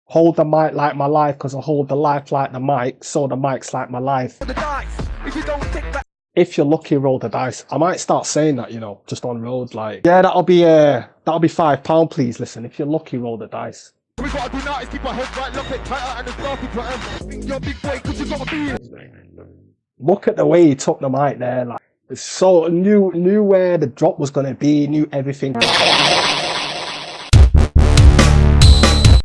Hold the mic like my life, because I hold the life like the mic, so the mic's like my life. If you're lucky, roll the dice. I might start saying that, you know, just on road, like, yeah, that'll be £5, please. Listen, if you're lucky, roll the dice. We gotta do now is keep our heads right, look it tighter, and the star people you're a big boy, cause you gotta be. Look at the way he took the mic there, like, so knew where the drop was gonna be, knew everything.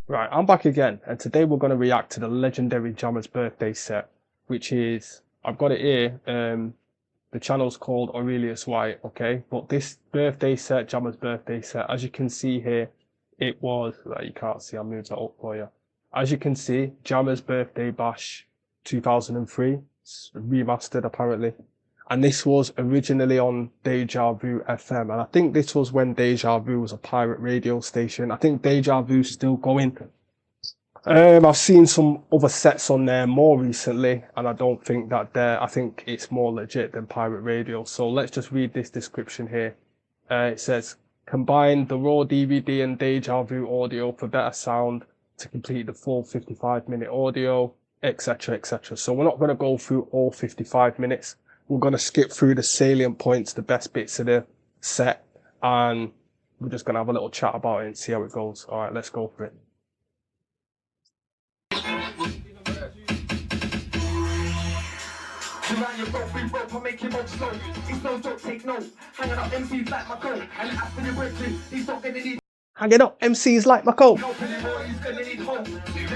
Right, I'm back again, and today we're gonna react to the legendary Jammer's birthday set, which is, I've got it here. The channel's called Aurelius White, okay? But this birthday set, Jammer's birthday set, as you can see here, it was, you can't see, I'll move that up for you. As you can see, Jammer's Birthday Bash 2003, it's remastered apparently. And this was originally on Deja Vu FM. And I think this was when Deja Vu was a pirate radio station. I think Deja Vu's still going. I've seen some other sets on there more recently, and I don't think that I think it's more legit than pirate radio. So let's just read this description here. It says, combine the raw DVD and Deja Vu audio for better sound to complete the full 55-minute audio, etc, etc. So we're not going to go through all 55 minutes. We're going to skip through the salient points, the best bits of the set, and we're just going to have a little chat about it and see how it goes. All right, let's go for it. Around your rope, we rope, I make him up slow. It's no joke, take note. Hanging up MCs like my coat. And after the birthday, he's not gonna need. Hanging up MCs like my coat. No, he's gonna need hope. The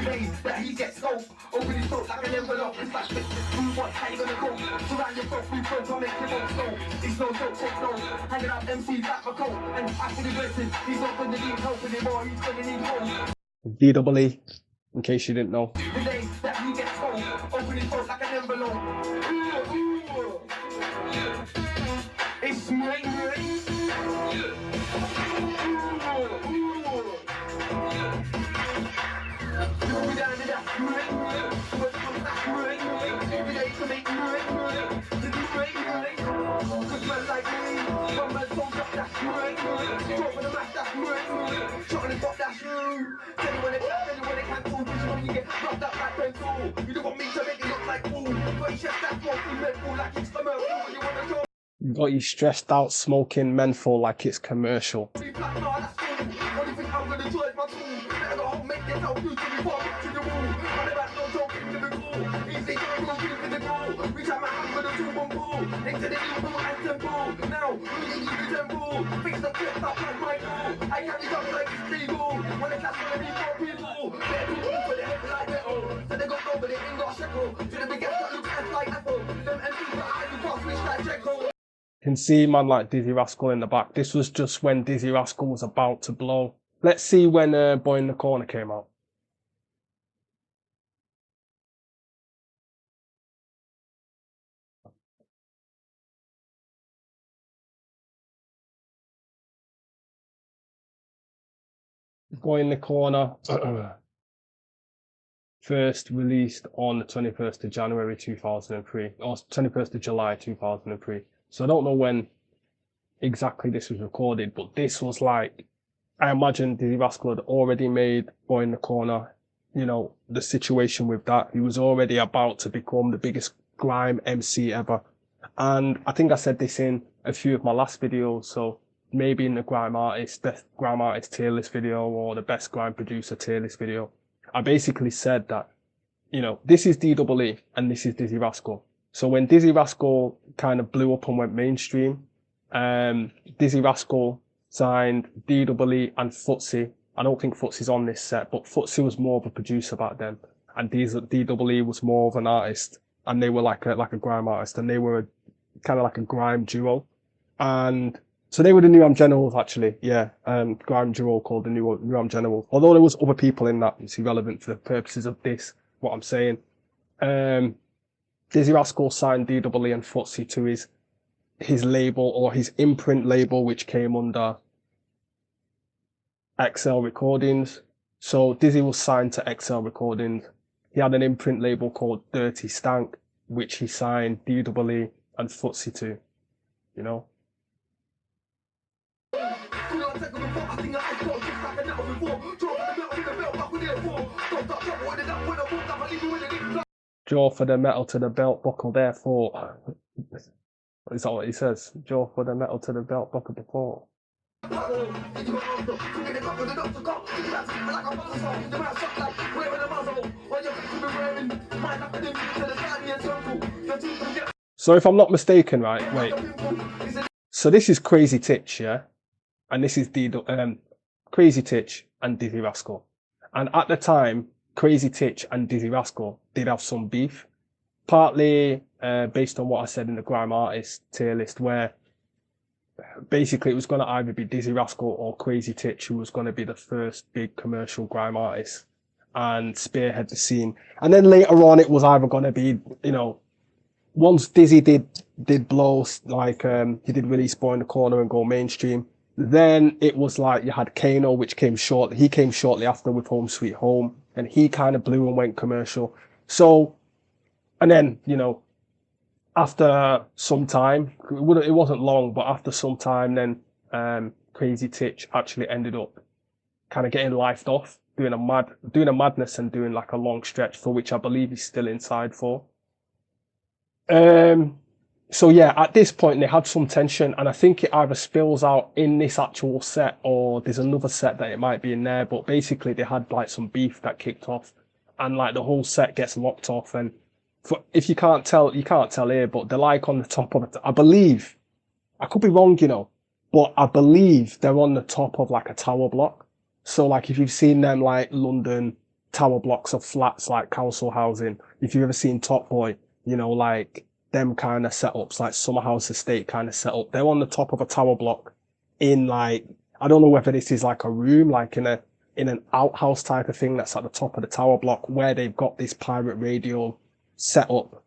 day that he gets scope. Open his throat like an envelope. It's like this. What, how you gonna go? Around your rope, we rope, I make him up slow. It's no joke, take note. Hanging up MCs like my coat. And after the birthday, he's not gonna need help anymore. He's gonna need hope. DWE, in case you didn't know. The day that he gets scope. Open his throat like an envelope. It's me. You got you stressed out smoking menthol like it's commercial. You can see man like Dizzy Rascal in the back. This was just when Dizzy Rascal was about to blow. Let's see when Boy in the Corner came out. Boy in the Corner, first released on the 21st of January 2003, or 21st of July 2003. So I don't know when exactly this was recorded, but this was like, I imagine Dizzy Rascal had already made Boy in the Corner. You know, the situation with that, he was already about to become the biggest grime MC ever. And I think I said this in a few of my last videos, so maybe in the best grime artist tier list video, or the best grime producer tier list video, I basically said that, you know, this is DWE and this is Dizzy Rascal. So when Dizzy Rascal kind of blew up and went mainstream, Dizzy Rascal signed DWE and Footsie. I don't think Footsie's on this set, but Footsie was more of a producer back then, and DWE was more of an artist, and they were like a grime artist, and they were kind of like a grime duo. And so they were the New Am Generals, actually. Yeah, grime duo called the New Am Generals. Although there was other people in that, it's irrelevant for the purposes of this, what I'm saying. Dizzy Rascal signed DWE and Footsie to his label, or his imprint label, which came under XL Recordings. So Dizzy was signed to XL Recordings. He had an imprint label called Dirty Stank, which he signed DWE and Footsie to, you know. Jaw for the metal to the belt buckle, therefore. Is that what he says? Jaw for the metal to the belt buckle before. So if I'm not mistaken, right? Wait. So this is Crazy Titch, yeah, and this is Crazy Titch and Dizzy Rascal. And at the time, Crazy Titch and Dizzy Rascal did have some beef, partly based on what I said in the Grime Artist tier list, where basically it was going to either be Dizzy Rascal or Crazy Titch who was going to be the first big commercial grime artist and spearhead the scene. And then later on, it was either going to be, you know, once Dizzy did blow, like he did release Boy in the Corner and go mainstream, then it was like you had Kano, which came shortly. He came shortly after with Home Sweet Home, and he kind of blew and went commercial. So, and then, you know, after some time, it wasn't long, but after some time, then Crazy Titch actually ended up kind of getting lifed off, doing a madness and doing like a long stretch, for which I believe he's still inside for. So yeah, at this point they had some tension, and I think it either spills out in this actual set or there's another set that it might be in there. But basically, they had like some beef that kicked off, and like the whole set gets locked off. And if you can't tell, you can't tell here, but they're like on the top of it. I believe, I could be wrong, you know, but I believe they're on the top of like a tower block. So like if you've seen them like London tower blocks of flats like council housing, if you've ever seen Top Boy, you know, like them kind of setups, like Summer House Estate kind of setup. They're on the top of a tower block in like, I don't know whether this is like a room, like in an outhouse type of thing that's at the top of the tower block where they've got this pirate radio set up,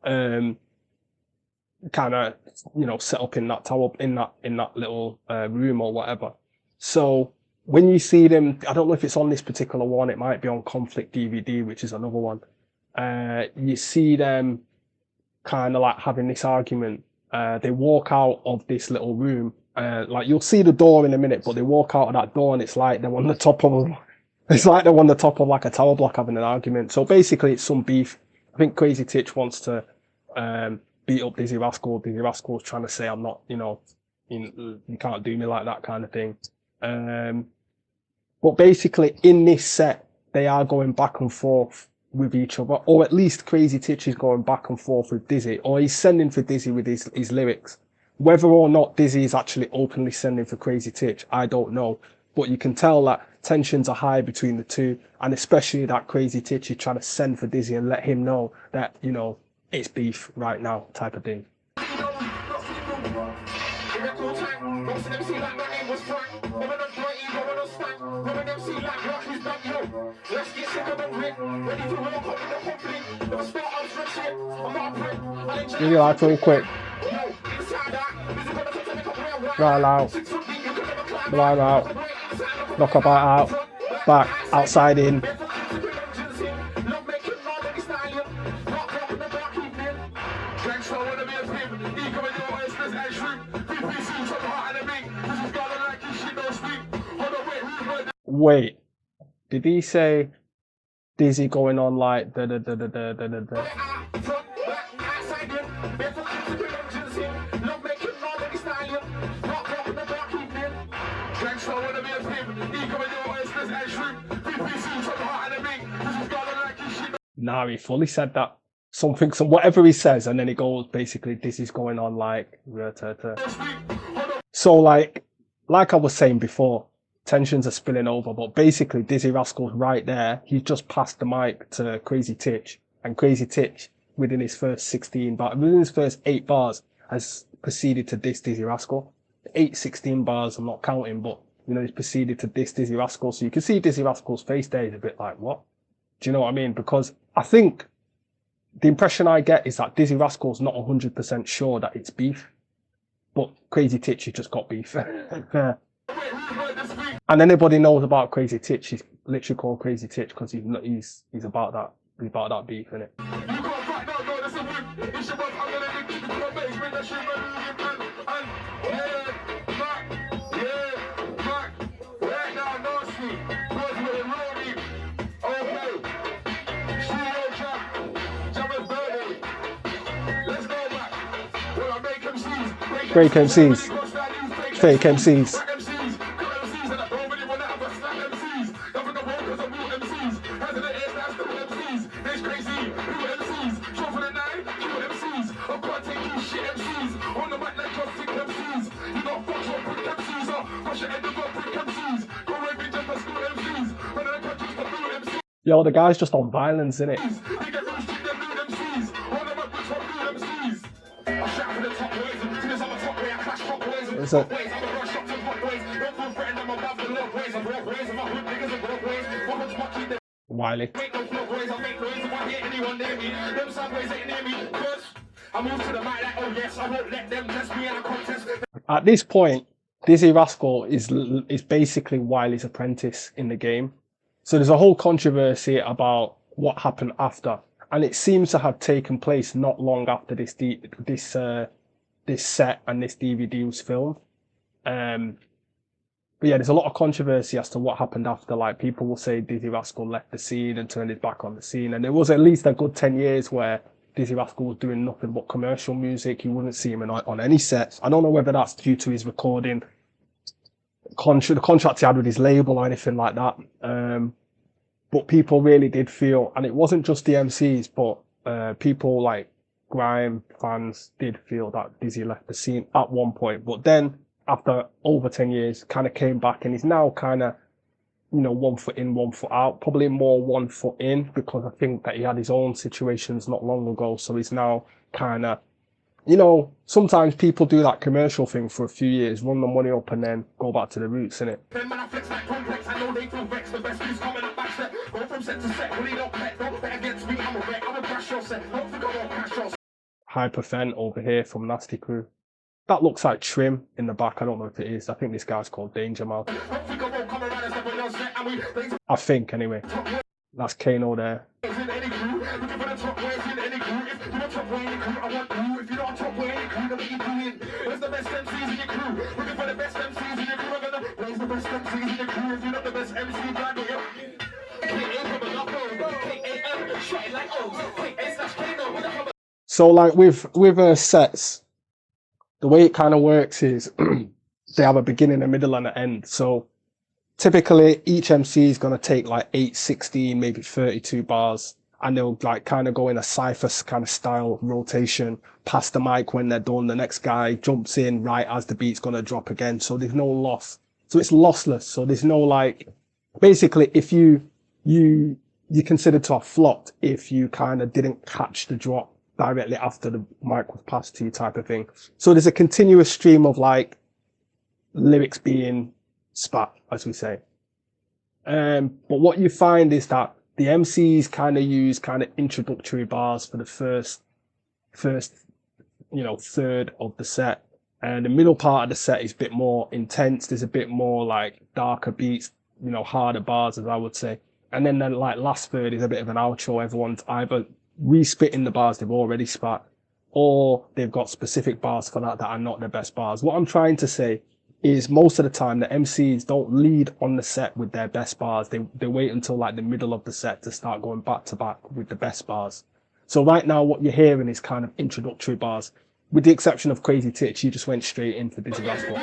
kind of, you know, set up in that tower, in that little room or whatever. So when you see them, I don't know if it's on this particular one, it might be on Conflict DVD, which is another one. You see them kind of like having this argument. They walk out of this little room. Like you'll see the door in a minute, but they walk out of that door and it's like they're on the top of like a tower block having an argument. So basically it's some beef. I think Crazy Titch wants to beat up Dizzy Rascal. Dizzy Rascal's trying to say, I'm not, you know, you can't do me like that kind of thing. But basically in this set, they are going back and forth with each other, or at least Crazy Titch is going back and forth with Dizzy, or he's sending for Dizzy with his lyrics. Whether or not Dizzy is actually openly sending for Crazy Titch, I don't know. But you can tell that tensions are high between the two, and especially that Crazy Titch is trying to send for Dizzy and let him know that, you know, it's beef right now type of thing. Give me like real quick. Right out. Right out. Knock a bite out. Back. Outside in. Wait. Did he say Dizzy going on like da? Nah, he fully said that. Something, whatever he says, and then he goes, basically, Dizzy's going on like... So, like I was saying before, tensions are spilling over, but basically, Dizzy Rascal's right there. He's just passed the mic to Crazy Titch, and Crazy Titch, within his first 8 bars, has proceeded to diss Dizzy Rascal. 16 bars, I'm not counting, but, you know, he's proceeded to diss Dizzy Rascal. So you can see Dizzy Rascal's face there is a bit like, what? Do you know what I mean? Because I think the impression I get is that Dizzy Rascal's not 100% sure that it's beef, but Crazy Titch has just got beef. And anybody knows about Crazy Titch, he's literally called Crazy Titch because he's about that. He's about that beef, innit? Fake MCs. Fake MCs. Yo, the guy's just on violence, innit? So, Wiley. At this point, Dizzy Rascal is basically Wiley's apprentice in the game. So there's a whole controversy about what happened after, and it seems to have taken place not long after this set and this DVD was filmed. But yeah, there's a lot of controversy as to what happened after. Like, people will say Dizzy Rascal left the scene and turned his back on the scene, and there was at least a good 10 years where Dizzy Rascal was doing nothing but commercial music. You wouldn't see him on any sets. I don't know whether that's due to his recording the contract he had with his label or anything like that. But people really did feel, and it wasn't just the MCs, but people like Grime fans did feel that Dizzy left the scene at one point. But then, after over 10 years, kind of came back, and he's now kind of, 1 foot in, 1 foot out. Probably more 1 foot in, because I think that he had his own situations not long ago. So he's now kind of, sometimes people do that commercial thing for a few years, run the money up, and then go back to the roots, innit? Hyperfen over here from Nasty Crew. That looks like Trim in the back. I don't know if it is. I think this guy's called Danger Mouse. I think, anyway. That's Kano there. So, like with sets, the way it kind of works is they have a beginning, a middle, and an end. So typically each MC is going to take like 8, 16, maybe 32 bars, and they'll like kind of go in a cypher kind of style rotation, pass the mic when they're done. The next guy jumps in right as the beat's going to drop again. So there's no loss. So it's lossless. So there's no like, basically if you consider to have flopped if you kind of didn't catch the drop directly after the mic was passed to you, type of thing. So there's a continuous stream of like lyrics being spat, as we say. But what you find is that the MCs kind of use kind of introductory bars for the first third of the set, and the middle part of the set is a bit more intense. There's a bit more like darker beats, harder bars, as I would say. And then the like last third is a bit of an outro. Everyone's either re-spitting the bars they've already spat, or they've got specific bars for that are not their best bars. What I'm trying to say is most of the time the MCs don't lead on the set with their best bars. They wait until like the middle of the set to start going back to back with the best bars. So right now what you're hearing is kind of introductory bars. With the exception of Crazy Titch, he just went straight in for Dizzy Rascal.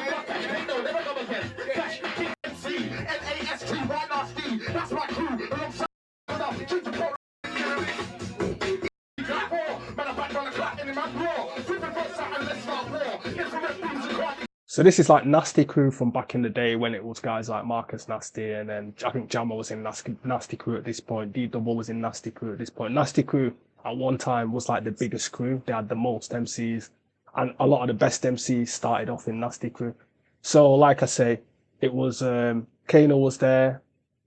So this is like Nasty Crew from back in the day when it was guys like Marcus Nasty, and then I think Jammer was in Nasty Crew at this point. D-Double was in Nasty Crew at this point. Nasty Crew at one time was like the biggest crew. They had the most MCs, and a lot of the best MCs started off in Nasty Crew. So like I say, it was Kano was there.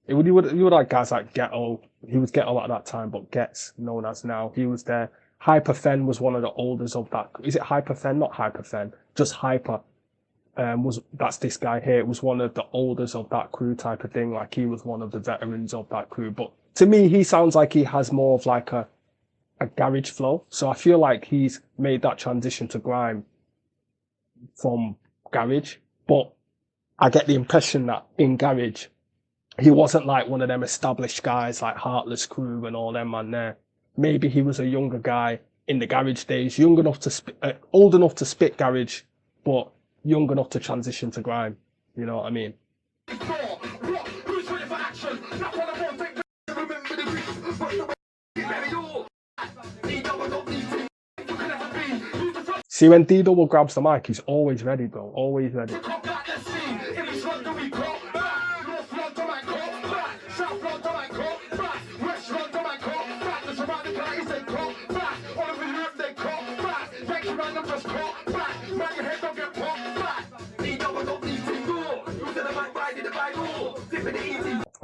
You would like guys like Ghetto. He was Ghetto at that time, but Gets known as now. He was there. Hyperfen was one of the oldest of that. Is it Hyperfen? Not Hyperfen, just Hyper. That's this guy here. It was one of the oldest of that crew, type of thing. Like, he was one of the veterans of that crew. But to me, he sounds like he has more of like a garage flow. So I feel like he's made that transition to grime from garage. But I get the impression that in garage, he wasn't like one of them established guys like Heartless Crew and all them man there. Maybe he was a younger guy in the garage days, old enough to spit garage, but young enough to transition to grime. You know what I mean? See, when D-Double grabs the mic, he's always ready, bro. Always ready.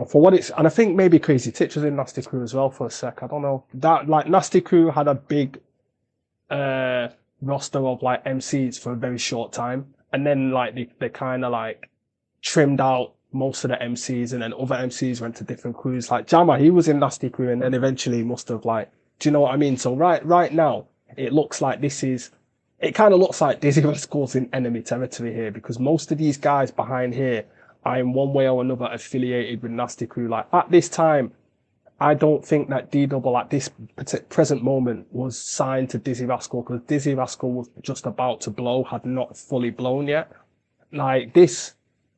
For what it's, and I think maybe Crazy Titch was in Nasty Crew as well for a sec. I don't know. That, like, Nasty Crew had a big roster of like MCs for a very short time, and then like they kind of like trimmed out most of the MCs, and then other MCs went to different crews. Like Jammer, he was in Nasty Crew, and then eventually must have like, do you know what I mean? So right now it looks like it kind of looks like Dizzy Rascal's in enemy territory here, because most of these guys behind here are in one way or another affiliated with Nasty Crew. Like at this time, I don't think that D-Double at this present moment was signed to Dizzy Rascal, because Dizzy Rascal was just about to blow, had not fully blown yet. Like this,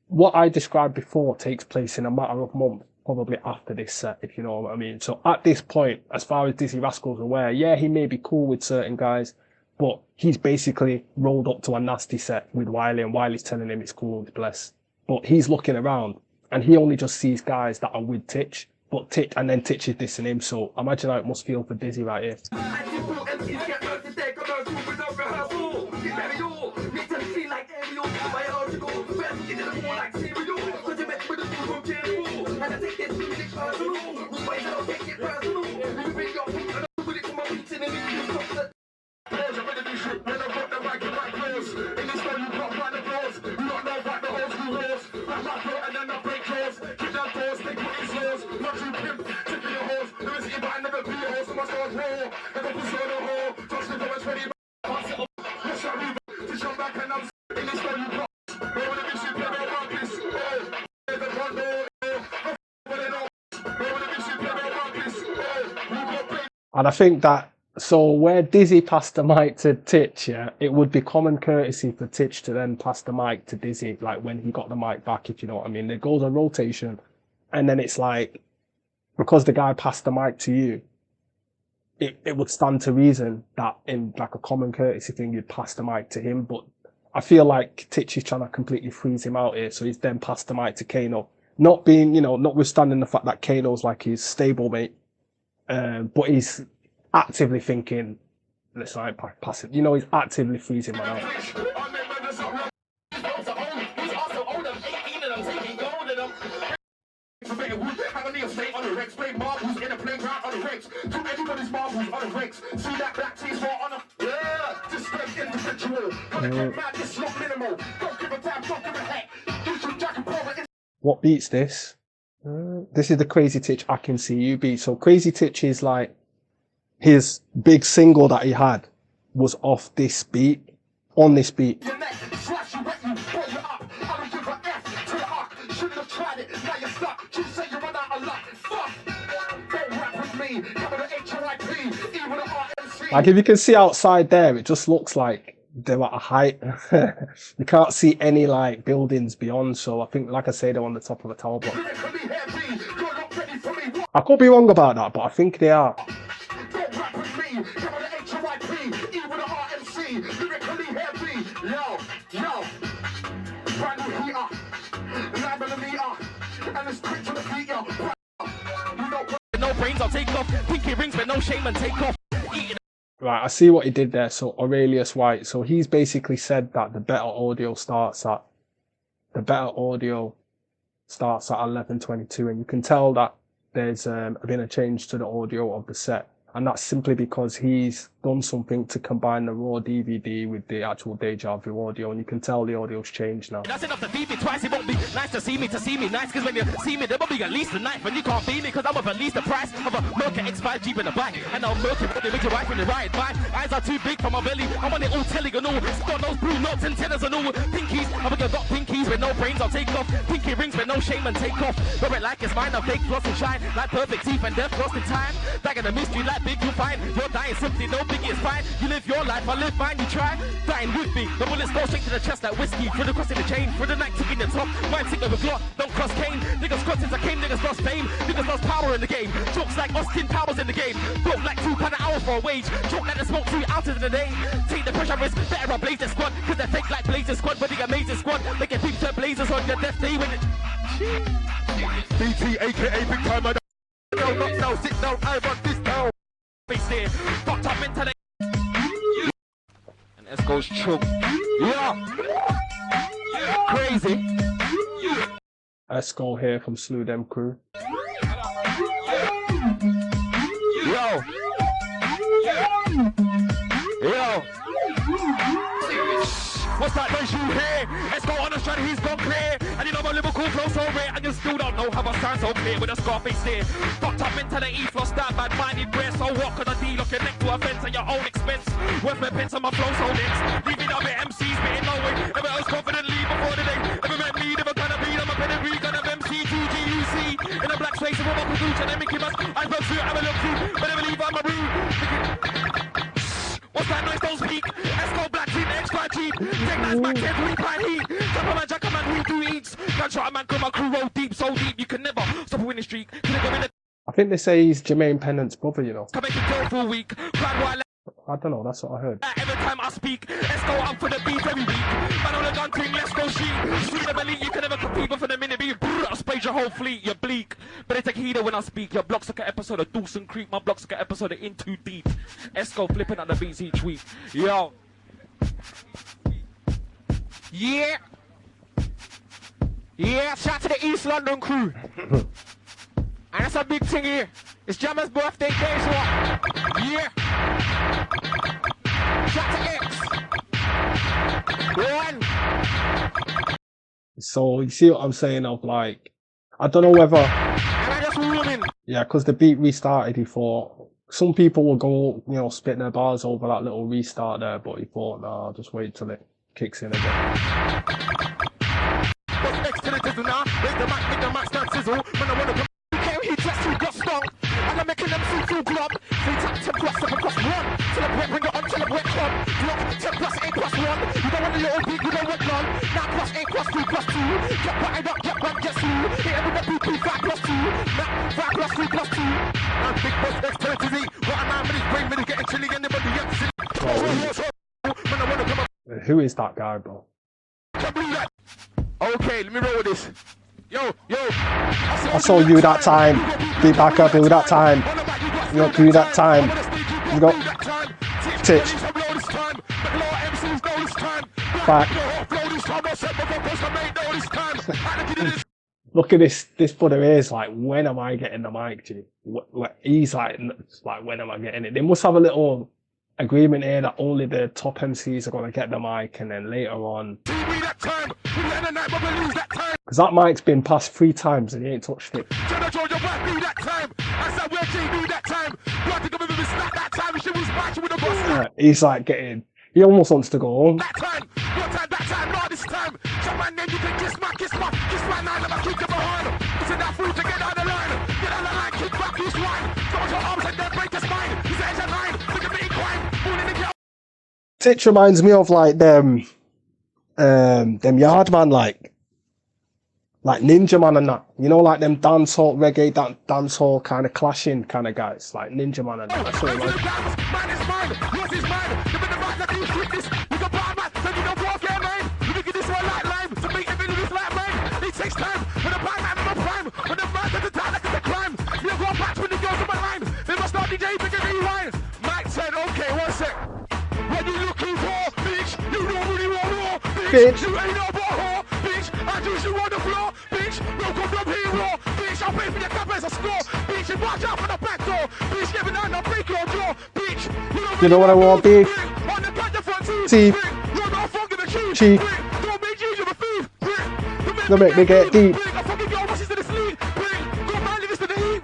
what I described before takes place in a matter of months, probably after this set, if you know what I mean. So at this point, as far as Dizzy Rascal's aware, yeah, he may be cool with certain guys, but he's basically rolled up to a Nasty set with Wiley, and Wiley's telling him it's cool, it's blessed. But he's looking around, and he only just sees guys that are with Titch. But Titch, and then Titch is dissing him, so imagine how it must feel for Dizzy right here. And I think that, so where Dizzy passed the mic to Titch, yeah, it would be common courtesy for Titch to then pass the mic to Dizzy, like when he got the mic back, if you know what I mean. It goes on rotation, and then it's like, because the guy passed the mic to you, it would stand to reason that in like a common courtesy thing, you'd pass the mic to him. But I feel like Titch is trying to completely freeze him out here, so he's then passed the mic to Kano. Not being, you know, notwithstanding the fact that Kano's like his stablemate, but he's actively thinking, let's not pass it. You know, he's actively freezing man out. What beats this? This is the Crazy Titch I Can See You beat. So Crazy Titch is like, his big single that he had was off this beat, on this beat. Like if you can see outside there, it just looks like they're at a height. You can't see any like buildings beyond, so I think, like I say, they're on the top of a tower block. I could be wrong about that, but I think they are. No brains, I'll take off. Pinky rings, but no shame and take off. Right, I see what he did there. So Aurelius White. So he's basically said that the better audio starts at 11:22, and you can tell that there's been a change to the audio of the set, and that's simply because he's done something to combine the raw DVD with the actual Deja Vu audio, and you can tell the audio's changed now. That's enough to feed me twice. It won't be nice to see me nice, because when you see me, there will be at least a knife, and you can't beat me, because I'm of at least the price of a Merca X5 Jeep in the back, and I'll milk it when they make your wife when they ride by. Eyes are too big for my belly, I want it all telling and all. Got those blue knots and tenors and all. Pinkies, I've got pinkies with no brains, I'll take off. Pinky rings with no shame and take off. Wear it like it's mine, I'll fake gloss and shine, like perfect teeth and death lost in time. Back in the mystery like big you find, you're dying simply, no Biggie is fine. You live your life, I live mine. You try dying with me. The bullets go straight to the chest like whiskey. Through the cross in the chain, through the night ticking the top. Mine sick of a Glock, don't cross Kane. Niggas cross since I came, niggas lost fame. Niggas lost power in the game. Jokes like Austin Powers in the game. Broke like £2 an hour for a wage. Choke like the smoke 3 ounces in a day. Take the pressure risk, better I blaze the squad. Cause they're fake like Blazing Squad, but the amazing squad. Making peeps to blazers on your death day when it. BT aka Big Time. No, not now, sit down, I run this down. Face there, fucked up mentally. And Esco's choke. Yeah. Crazy. Esco here from Slew Them Crew. Yo. Yo. What's that noise you hear? Esco on the strategy, he's gone clear. And you know my lyrical flow so rare. And you still don't know how I sound so clear with a Scarface there. Fucked up mentality, floss down, bad minded breath. So what can I do? Lock your neck to a fence at your own expense. Worth my pence on my flow so dense. Leaving up at MCs, spitting no way. Never else confidently before the day. Never met me, never gonna be. I'm a pedigree, gonna MC, GUC. In a black space, I'm a producer, and Mickey Mouse. I spoke to, have a look through. But never leave, I'm a rude. What's that noise? Don't speak. Esco black team, extra cheap. Take that back, can't we find heat. Jump a man, jack a man, who do eats. Gunshot a man, come my crew roll deep, so deep. You can never stop a winning streak. I think they say he's Jermaine Pennant's brother, you know. Come make it go for a week. I don't know, that's what I heard. Every time I speak, let's go up for the beat every week. Man on the gun thing, let's go sheep. Sweet of elite, you can never compete, but for the minute being I'll spade your whole fleet, you're bleak. Better take heed when I speak. Your block's like an episode of Dawson Creek, my block's like an episode of In Too Deep. Esco flipping out the beats each week. Yo. Yeah. Yeah, shout to the East London crew. And that's a big thing here. It's Jammer's birthday day, so yeah. Shout to X. One. So you see what I'm saying of like, I don't know whether, And I just running. yeah, because the beat restarted, he thought, some people will go, you know, spit their bars over that little restart there, but he thought, nah, I'll just wait till it kicks in again. What's next to the dizzle now? Make the mic, make the mic stand sizzle. When I wanna come, he just too got stung. And I'm making them see through glob. 3 times 10 plus 7 plus 1. Till the bread bring it on, till the bread club. Glock 10 plus 8 plus 1. You don't want a little beat, you don't want none. 9 plus 8 plus 2 plus 2. Get batted up, get one, get through. Hit it with the BP 5 plus 2. 5 plus 3 plus 2. And big boss X to the Z. What a 9 minutes, brain minutes, getting chilly, anybody else. When I wanna come up. Who is that guy, bro? Okay, let me roll with this. Yo. I saw you that time. Be back up, do that time. You know, do that time. You go. Titch. Back. Look at this brother here is like, when am I getting the mic, G? He's like, when am I getting it? They must have a little agreement here that only the top MCs are going to get the mic, and then later on, because that mic's been passed 3 times and he ain't touched it. He's like getting, he almost wants to go home. Titch reminds me of like them yard man, like Ninja Man and that, you know, like them dancehall reggae, dancehall kind of clashing kind of guys, like Ninja Man and that. That's what it was. Bitch. You ain't no more, bitch. I do you on the floor, bitch. Welcome from hero, bitch. I'll pay for your cup as a score, bitch. And watch out for the back door, bitch. Giving out no break your jaw, bitch. You know what I want, beef? On the back, the front teeth. You're not fucking the chief. Don't make you a thief. Don't make me get deep. I fucking go rushes to the sleep. Go man, this to the heat.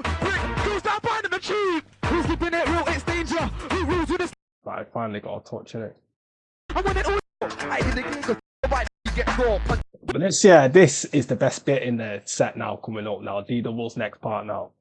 Goes down behind the chief. Who's keeping it real? It's danger. Who rules with this? I finally got a touch in it. I want it all. I did the But this is the best bit in the set now, coming up now. D-Double's next part now.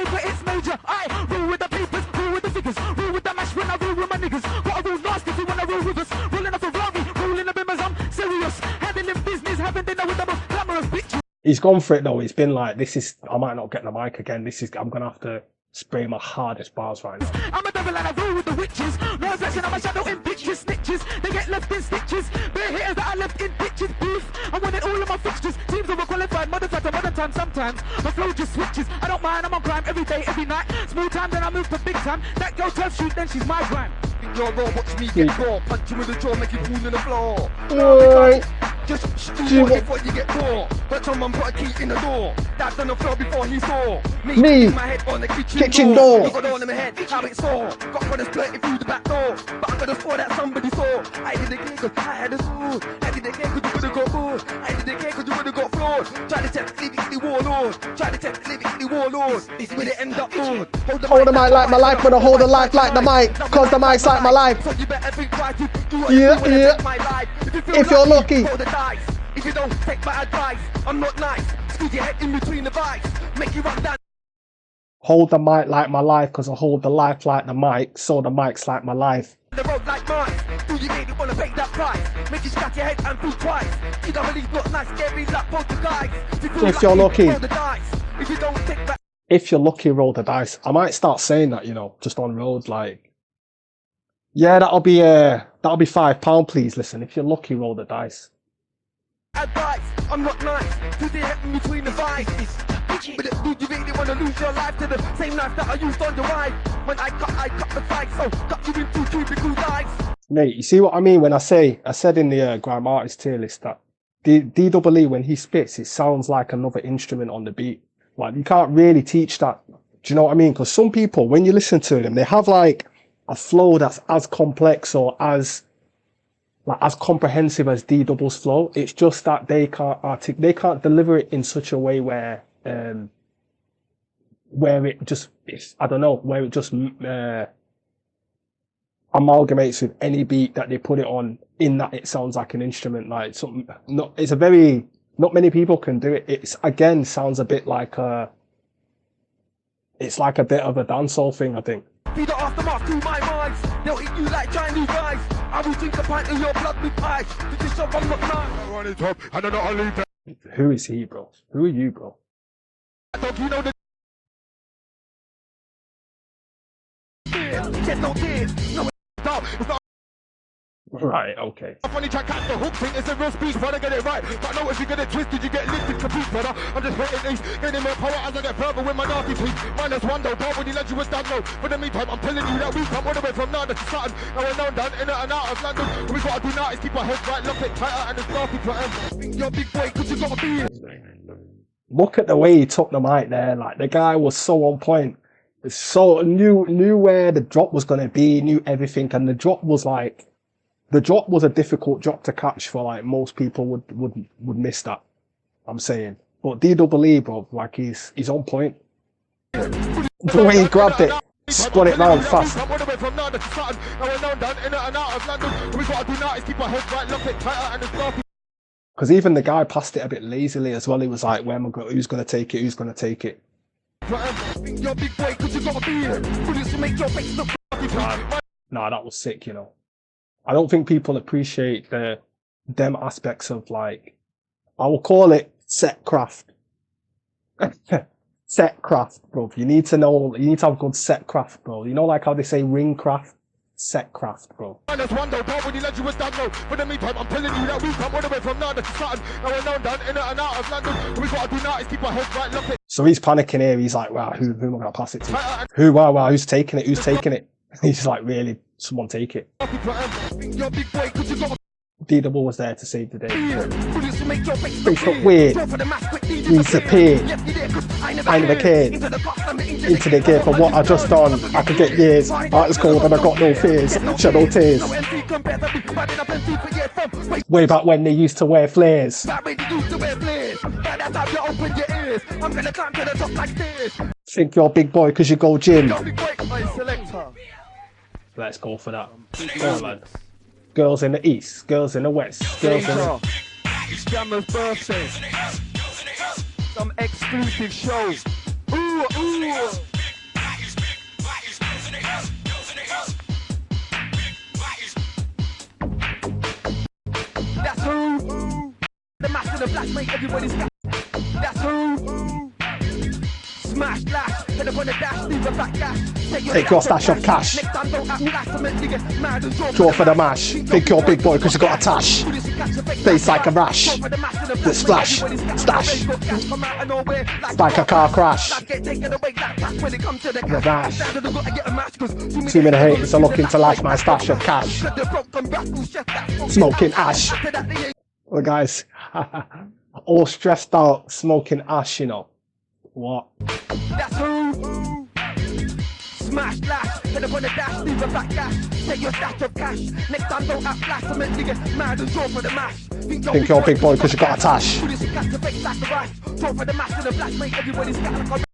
But it's major. I rule with the papers, rule with the figures, rule with the mash when I rule with my niggas. Got a rule nasty if you wanna rule with us. Rolling off a Ferrari, rolling the bimmers, I'm serious. Handling business, having dinner with the most glamorous bitch. He's gone for it though. He's been like, this is, I might not get the mic again. I'm going to have to spray my hardest bars right now. I'm a devil and I rule with the witches. No reflection of my shadow in pictures, snitches. They get left in stitches. Bare hitters that I left in bitches. Beef, I wanted all of my fixtures. Teams overqualified, modified to modern time sometimes. My flow just switches. I don't mind, I'm on crime every day, every night. Small time, then I move to big time. That girl 12 shoot, then she's my grime. Your raw, watch me get raw. Punch you with the jaw, make you fall on the floor. Alright. Just do what before you get raw. But someone put a key in the door. That's on the floor before he saw Me. My head on the Kitchen door. Got on in my head, how it saw. Got brothers flirting through the back door. But I could have swore that somebody saw. I did it again cause I had a sword. I did it again cause you would've got bored. I did it again cause you would've got flawed. Try to test living in the warlord. Try to test living in the warlord. This is where they end up bored. Hold the mic like my life, but I hold the life like the mic. Cause the mic's like my life. So you better think twice. You do what Yeah, you do yeah. take my life. If you're lucky. Roll the dice. If you don't take my advice, I'm not nice. Squeeze your head in between the vice. Make you run down. Hold the mic like my life, cause I hold the life like the mic, so the mic's like my life. The road like mine. Do you really wanna pay that price? Make you scratch your head and think twice. You don't believe not nice, scary like poltergeist. If you're lucky. Roll the dice. If you don't take back. If you're lucky, roll the dice. I might start saying that, you know, just on road, like, yeah, that'll be £5, please. Listen, if you're lucky, roll the dice. Advice, I'm not nice. Do the head in between the vice. But do you really wanna lose your life to the same knife that I used on your wife? When I cut the fight, so cut you in two cubicle dice. Mate, you see what I mean when I said in the Grime artist tier list that D-double-E, when he spits, it sounds like another instrument on the beat. Like, you can't really teach that. Do you know what I mean? Because some people, when you listen to them, they have like a flow that's as complex or as comprehensive as D-double's flow. It's just that they can't deliver it in such a way where it just, I don't know, where it just amalgamates with any beat that they put it on, in that it sounds like an instrument. Like something, not many people can do it. It's, again, sounds a bit like it's like a bit of a dancehall thing, I think. Feed the aftermath to my minds. They'll eat you like Chinese rice. I will drink a pint of your blood with ice. This is so I'm not nice. I run it up and I know I'll leave that. Who is he, bro? Who are you, bro? Dog, you know the there's no tears. No, it's not. Right, okay. A funny track at the hook thing, it's a real speech, but I get it right. But I know if you get it twisted, you get lifted complete, brother. I'm just waiting these, getting more power as I get further with my nasty teeth. -1 though, but when you let you was down low. But in the meantime, I'm telling you that we come all the way from Nada to Sutton. Now we're known down in and out of London. What we gotta do now is keep our heads right, lock it tighter, and it's nasty for them. You're a big boy, cause you gotta be. Look at the way he took the mic there. Like, the guy was so on point. So knew where the drop was gonna be, knew everything, and the drop was a difficult drop to catch for, like, most people would miss that, I'm saying. But D-double-E, bro, like, he's on point. The way he grabbed it, spun it round fast. Because even the guy passed it a bit lazily as well. He was like, who's gonna take it? Who's gonna take it? Nah, that was sick, you know. I don't think people appreciate them aspects of, like, I will call it set craft. Set craft, bro. You need to have good set craft, bro. You know, like how they say ring craft? Set craft, bro. -1 though, but when you let you was down low. But in the meantime, I'm telling you that we come all the way from Nada to Sutton. Now we're known down in and out of London. What we gotta do now is keep our heads right, lock it. So he's panicking here. He's like, wow, who am I gonna pass it to? Who's taking it? Who's taking it? He's like, really? Someone take it. D-double was there to save the day. It's not weird. He disappeared. I never cared. Into the gear for what I just done. I could get years. Art is cold and I got no fears. Shed no tears. Way back when they used to wear flares. Think you're a big boy because you go gym. Let's go for that. Go on, man. Girls in the east, girls in the west, girls in the... Scammer's birthday. Some exclusive show. Ooh, ooh. make everybody scatter. That's who. Smash, dash, head up on the dash, leave a back dash. Take your stash of cash. Next time don't act fast, I'm meant to get mad and Draw for the mash. Think you're big boy because you got a tash. Face like a rash. The splash. Stash. Like a car crash. The rash. Too many haters are looking to lash my stash of cash. Smoking ash. Well, guys, all stressed out, smoking ash, you know. What? That's who. Smash, dash, head up on the dash, leave a back dash. Take your stash of cash. Next time don't act flash, I'm meant to get mad and draw for the mash. Think you're a big boy because you got a tash. Draw for the mash and the flash, make everybody scatter like a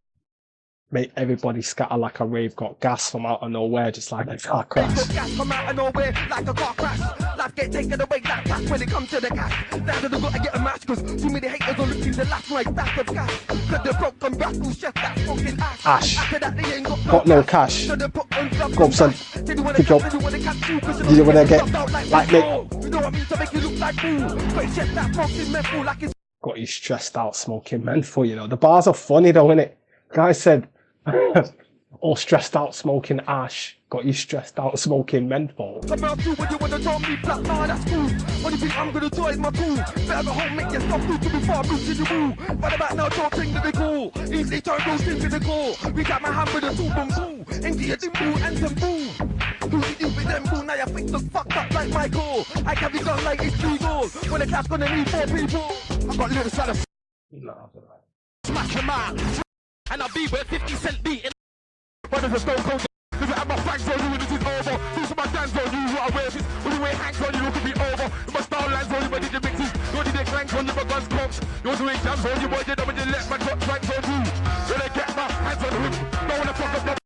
Make everybody scatter like a rave. Got gas from out of nowhere, just like a car crash. gas from out of nowhere like a car crash. Life get taken away like that when it comes to the cash. Now that I gotta get a match, cause too many haters are looking to lash my stack of cash. Cause the broken rascal chef that fucking ash. After that they ain't Got no cash. Go son. Good job. You wanna get like me? You know what I mean, to make you look like fool. But chef that fucking mental like it's Got you stressed out smoking menthol, you know. The bars are funny though, innit? Guy said, all stressed out smoking ash. Got you stressed out smoking menthol. come out through when you wanna draw me flat, nah that's cool. What do you think I'm gonna do is my cool. Better go home, make yourself through to be far roots in the woo. But about now, don't think that they cool. Easily turn those things to the core. We got my hand with a two boom boo. Into your dimple and some boo. Who did you with them boo? Now your face look fucked up like my goal. I carry guns like it's 3 goals. When the class gonna need 4 people. I got lyrics out of smash them out. And I'll be where 50 Cent beating. But there's a stone cold. If I have my fangs on you when this is over. Do some of my dance on you, what I wear this. When you wear hands on you, it could be over. If my style lands on you, but did the mixes. You did the clanks on you, but guns clocks. You want to eat jams on you, boy, you know when you let my drop clanks on you. When I get my hands on him, don't wanna fuck up my...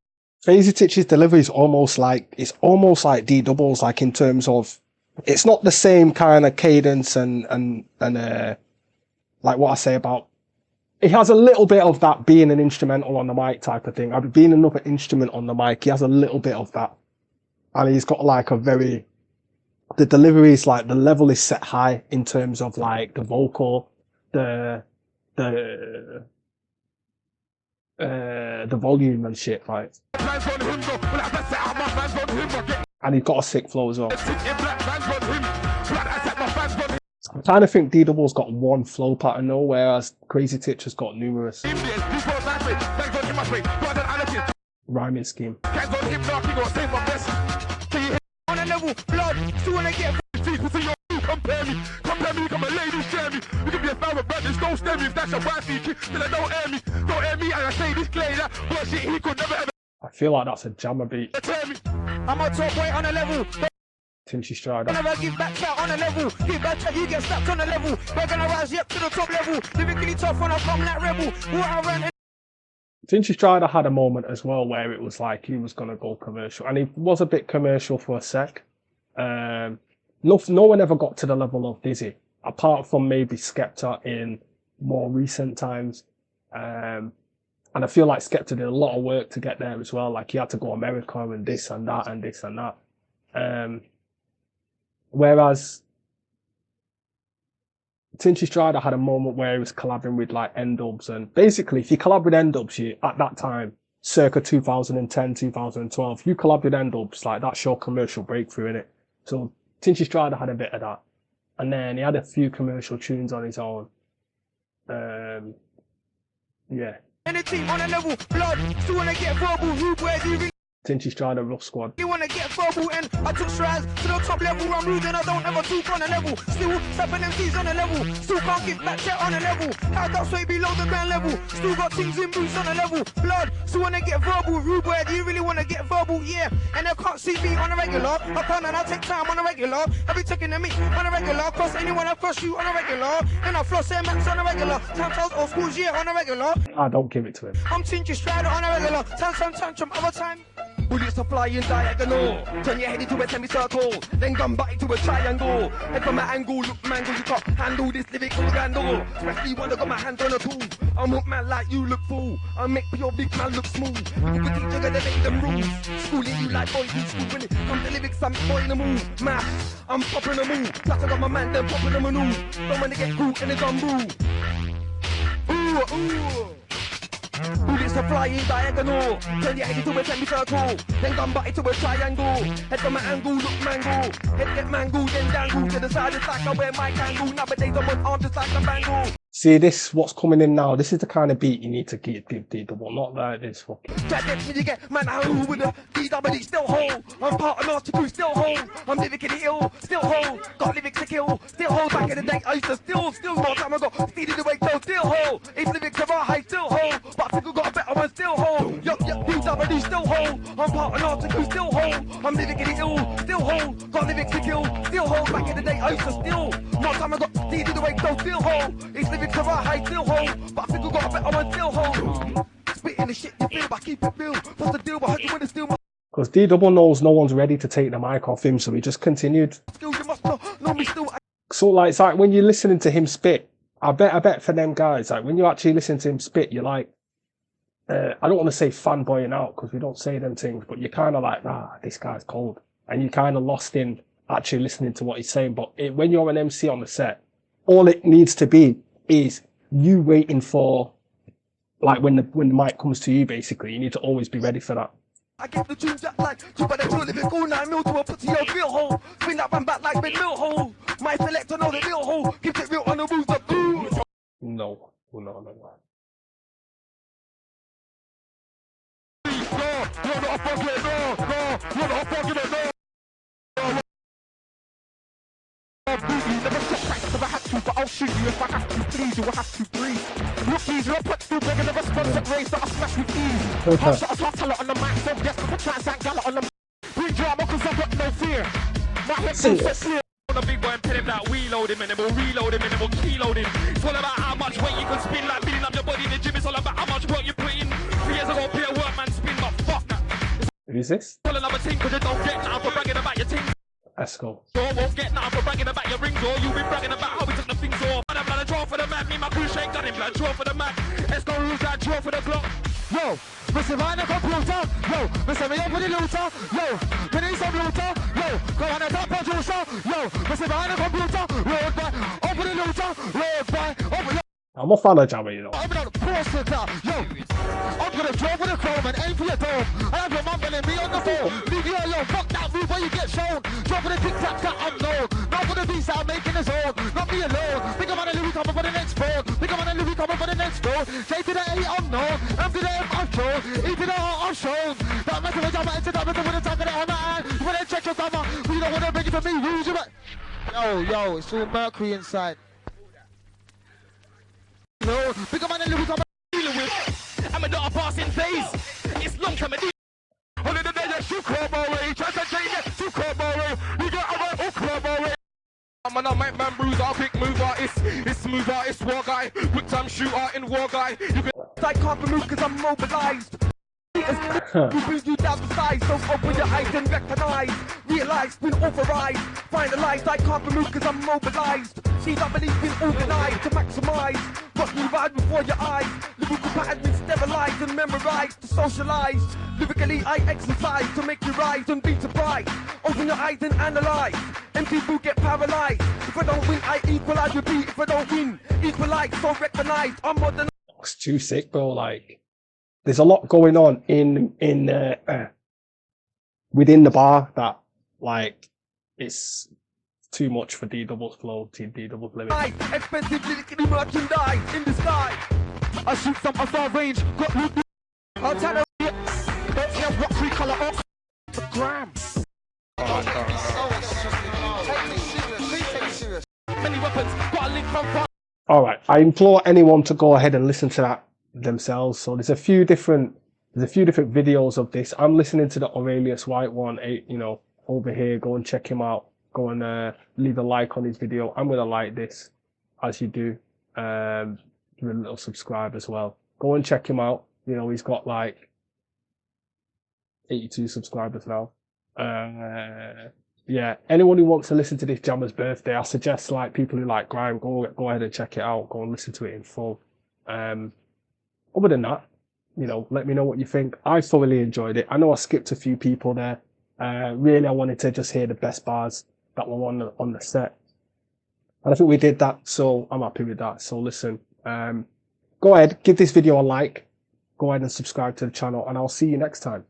Phasey Titch's delivery is almost like D doubles, like in terms of it's not the same kind of cadence and like what I say about it has a little bit of that being an instrumental on the mic type of thing. Being another instrument on the mic, he has a little bit of that. And he's got like the delivery is like, the level is set high in terms of like the vocal, the volume and shit, right? And he's got a sick flow as well. I'm trying to think D Double's got one flow pattern though, whereas Crazy Titch has got numerous. Rhyming scheme. Compare me, come a lady, share me. You can be a fan of brothers, don't stare me. If that's your wife, you then don't air me. Don't air me, and I say this clay that bullshit he could never ever. I feel like that's a jammer beat. I'm a top weight on a level. Tinchy Stride. I never give back chat on a level. Give back chat, you get slapped on a level. We're gonna rise up to the top level. Lyrically tough when I come like rebel. What I run. Tinchy Strider had a moment as well where it was like he was gonna go commercial, and he was a bit commercial for a sec. No one ever got to the level of Dizzy, apart from maybe Skepta in more recent times. And I feel like Skepta did a lot of work to get there as well. Like he had to go America and this and that and this and that. Whereas Tinchy Strider had a moment where he was collabing with like N-Dubs, and basically if you collab with N-Dubs, you at that time, circa 2010, 2012, you collab with N-Dubs, like that's your commercial breakthrough, innit? So Tinchy Strider had a bit of that. And then he had a few commercial tunes on his own. Yeah. Any team on a level, blood, still wanna get verbal, rude words, you ring. Tinchy Strider, Rough Squad. You wanna get verbal and I took strides to the top level. I'm rude and I don't ever talk on a level. Still stepping MCs on a level. Still can't give back chat on a level. How's that way below the ground level? Still got things in boots on a level. Blood, still wanna get verbal. Rude boy, do you really wanna get verbal? Yeah. And they can't see me on a regular. I can't and I take time on a regular. I be taking the meat on a regular. Cross anyone I cross you on a regular. And I floss their max on a regular. Tantrums or schools, yeah, on a regular. I don't give it to him. I'm Tinchy Strider on a regular. Tantrum, other time. Bullets are flying diagonal. Turn your head into a semicircle, then gun back into a triangle. Head from an angle, look mangle, you can't handle this lyrical scandal. Especially when I got my hands on a tool. I'm hook man like you look fool. I make your big man look smooth. You can teach you gonna make them rules. Schooling you like boys in school. When it comes to lyrics, I'm boy in the move. Math, I'm popping a move. Plus I got my man, them popping a move. Don't wanna get cool in the gun brew. Ooh, ooh. Bullets are flying diagonal. Turn your head into a semicircle, then gun butt into a triangle. Head from an angle, look mangle. Head get mangled, then dangle to the side. It's like I wear my kangle. Nowadays I'm on arm just like a bangle. See this, what's coming in now? This is the kind of beat you need to give D-Double, not like this fucking. Try that you get man I who with a DWD still whole. I'm part of Master Crew, still whole. I'm lyrically ill, still whole. Got lyrics to kill, still whole. Back in the day I used to still more time ago. Stealing the way so still whole. If lyrics are high, still whole. But I think I got a better one, still whole. Yup, DWD still whole. I'm part of Master Crew, still whole. I'm lyrically ill, still whole. Got lyrics to kill, still whole. Back in the day I used to still more time ago. Stealing the way so still whole. If lyrics are high, still whole. But I think I got a better one, still whole. Spitting the shit you feel, but keep it real. What's the deal? I heard you when it's still my Because D-Double knows no one's ready to take the mic off him, so he just continued. skills. You must know me still. So like, it's like when you're listening to him spit, I bet for them guys, like when you actually listen to him spit, you're like, I don't want to say fanboying out because we don't say them things, but you're kind of like, this guy's cold. And you're kind of lost in actually listening to what he's saying. But when you're an MC on the set, all it needs to be is you waiting for, like when the mic comes to you, basically. You need to always be ready for that. I get the tunes that like you better drill if it go 9 mil to a put to your real hole. Spin that one back like big mill hole. My selector know the real hole. Keep it real on the rules of ooh. No. But I'll shoot you if I have to, please, you will have to breathe. Rookies, you're put through bigger than a sponsored race that I smash with ease. Half shot, half talent on the mic, so yes, I try and sang gallop on the mic. Bring drama, cause I've got no fear. My head's so clear. On the big boy and tell him that we load him and then we'll reload him and then we'll keyload him. It's all about how much weight you can spin, like building up your body in the gym. It's all about how much work you put in. 3 years ago, be a workman spin, but fuck that. Who's this? Tell another thing, cause you don't get nothing for bragging about your team. Let's go. You won't get nothing for bragging about your rings, or you've been bragging about how we took the things off. Man, I'm blood, draw for the man, me and my crew shake gun in blood, draw for the man. Let's go lose that, draw for the block. Yo, Mr. Behind the computer, yo, Mr. Me up with the looter, yo, we need some looter, yo, go on the top producer, yo, Mr. Behind the computer, road by, over the looter, road by, over the... I'm a fan of Jammer, you know. I'm on the prosecutor, yo, I'm gonna draw for the chrome and aim for your dome. I have your mum and me on the phone. Leave you alone, fuck that move where you get shown. Draw for the tic-tac that unknown. Not for the beats that I'm making his own. Not me alone. Think I'm on a Louis coming for the next phone. Think I'm on a Louis coming for the next phone. J to the A unknown. M to the M unshown. E to the R unshown. That matter with Jammer, into that matter with the talk of it on my hand. You wanna check your summer. We don't wanna bring it to me. Rules you back. Yo, it's all Mercury inside. No, big man and Louis I'm dealing with. I'm not a passing phase. It's long time. Only the day that you club away. Try to change it to club away. You got a right club away. I'm a make man bruiser, big mover. It's smoother, it's war guy. Quick time shooter in war guy. You can I can't be moved cause I'm mobilized. You bring you down the size, so open your eyes and recognize. Realize, been authorized. Finalized, I can't be moved cause I'm mobilized. See that belief been organized to maximize. Watch me ride before your eyes. Lyrical pattern been sterilized and memorized to socialize. Lyrically I exercise to make you rise and be surprised. Open your eyes and analyze. And people get paralyzed. If I don't win, I equalize. Repeat, if I don't win, equalize. So recognize, I'm modern. It's too sick, bro. Like, there's a lot going on within the bar that, like, it's too much for D-Double's flow, D-Double's lyrics. Expensive lyrically merchandise in the sky. I shoot some far range, got loot. I'll tell her, don't care what free color or the Grime. Many weapons, got a link from far. Alright, I implore anyone to go ahead and listen to that themselves. So there's a few different videos of this. I'm listening to the Aurelius White one, you know, over here. Go and check him out. Go and leave a like on his video. I'm gonna like this as you do. Give a little subscribe as well. Go and check him out. You know, he's got like 82 subscribers now. Yeah, anyone who wants to listen to this Jammer's birthday, I suggest like people who like Grime, go ahead and check it out. Go and listen to it in full. Other than that, you know, let me know what you think. I thoroughly enjoyed it. I know I skipped a few people there. Really, I wanted to just hear the best bars that were on the set, and I think we did that. So I'm happy with that. So listen, go ahead, give this video a like. Go ahead and subscribe to the channel, and I'll see you next time.